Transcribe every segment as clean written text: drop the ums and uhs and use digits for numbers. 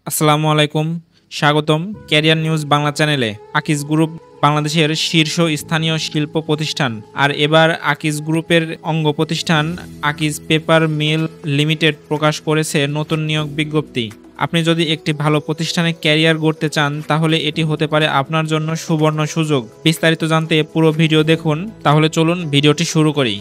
আসসালামু আলাইকুম, স্বাগতম ক্যারিয়ার নিউজ বাংলা চ্যানেলে। আকিজ গ্রুপ বাংলাদেশের শীর্ষ স্থানীয় শিল্প প্রতিষ্ঠান। আর এবার আকিজ গ্রুপের অঙ্গ প্রতিষ্ঠান আকিজ পেপার মিল লিমিটেড প্রকাশ করেছে নতুন নিয়োগ বিজ্ঞপ্তি। আপনি যদি একটি ভালো প্রতিষ্ঠানে ক্যারিয়ার গড়তে চান তাহলে এটি হতে পারে আপনার জন্য সুবর্ণ সুযোগ। বিস্তারিত জানতে পুরো ভিডিও দেখুন। তাহলে চলুন ভিডিওটি শুরু করি।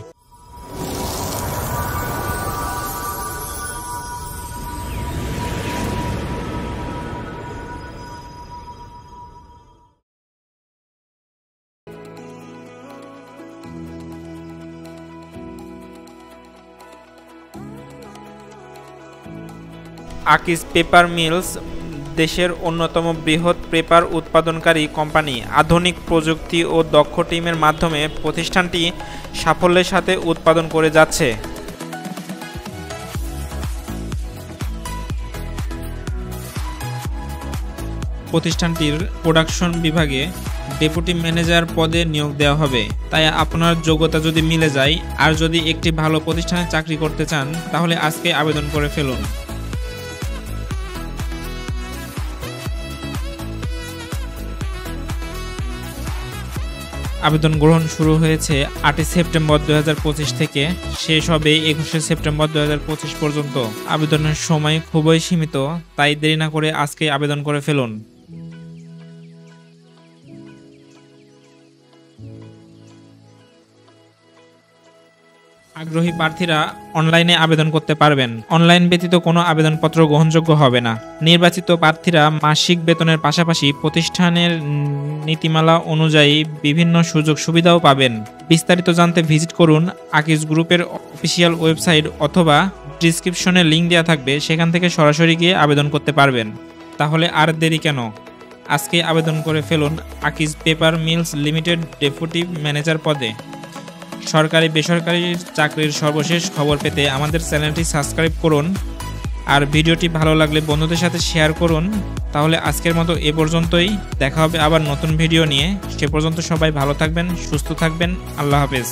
আকিজ পেপার মিলস দেশের অন্যতম বৃহৎ পেপার উৎপাদনকারী কোম্পানি। আধুনিক প্রযুক্তি ও দক্ষ টিমের মাধ্যমে প্রতিষ্ঠানটি সাফল্যের সাথে উৎপাদন করে যাচ্ছে। প্রতিষ্ঠানটির প্রোডাকশন বিভাগে ডেপুটি ম্যানেজার পদে নিয়োগ দেওয়া হবে। তাই আপনার যোগ্যতা যদি মিলে যায় আর যদি একটি ভালো প্রতিষ্ঠানে চাকরি করতে চান তাহলে আজকে আবেদন করে ফেলুন। আবেদন গ্রহণ শুরু হয়েছে 8 সেপ্টেম্বর 2025 থেকে, শেষ হবে 21 সেপ্টেম্বর 2025 পর্যন্ত। আবেদনের সময় খুবই সীমিত, তাই দেরি না করে আজকে আবেদন করে ফেলুন। আগ্রহী প্রার্থীরা অনলাইনে আবেদন করতে পারবেন। অনলাইন ব্যতীত কোনো আবেদনপত্র গ্রহণযোগ্য হবে না। নির্বাচিত প্রার্থীরা মাসিক বেতনের পাশাপাশি প্রতিষ্ঠানের নীতিমালা অনুযায়ী বিভিন্ন সুযোগ সুবিধাও পাবেন। বিস্তারিত জানতে ভিজিট করুন আকিজ গ্রুপের অফিসিয়াল ওয়েবসাইট অথবা ডিসক্রিপশনে লিঙ্ক দেওয়া থাকবে, সেখান থেকে সরাসরি গিয়ে আবেদন করতে পারবেন। তাহলে আর দেরি কেন, আজকে আবেদন করে ফেলুন Akij paper mills limited deputy manager পদে। সরকারি বেসরকারি চাকরির সর্বশেষ খবর পেতে আমাদের চ্যানেলটি সাবস্ক্রাইব করুন আর ভিডিওটি ভালো লাগলে বন্ধুদের সাথে শেয়ার করুন। তাহলে আজকের মতো এ পর্যন্তই, দেখা হবে আবার নতুন ভিডিও নিয়ে। সে পর্যন্ত সবাই ভালো থাকবেন, সুস্থ থাকবেন। আল্লাহ হাফেজ।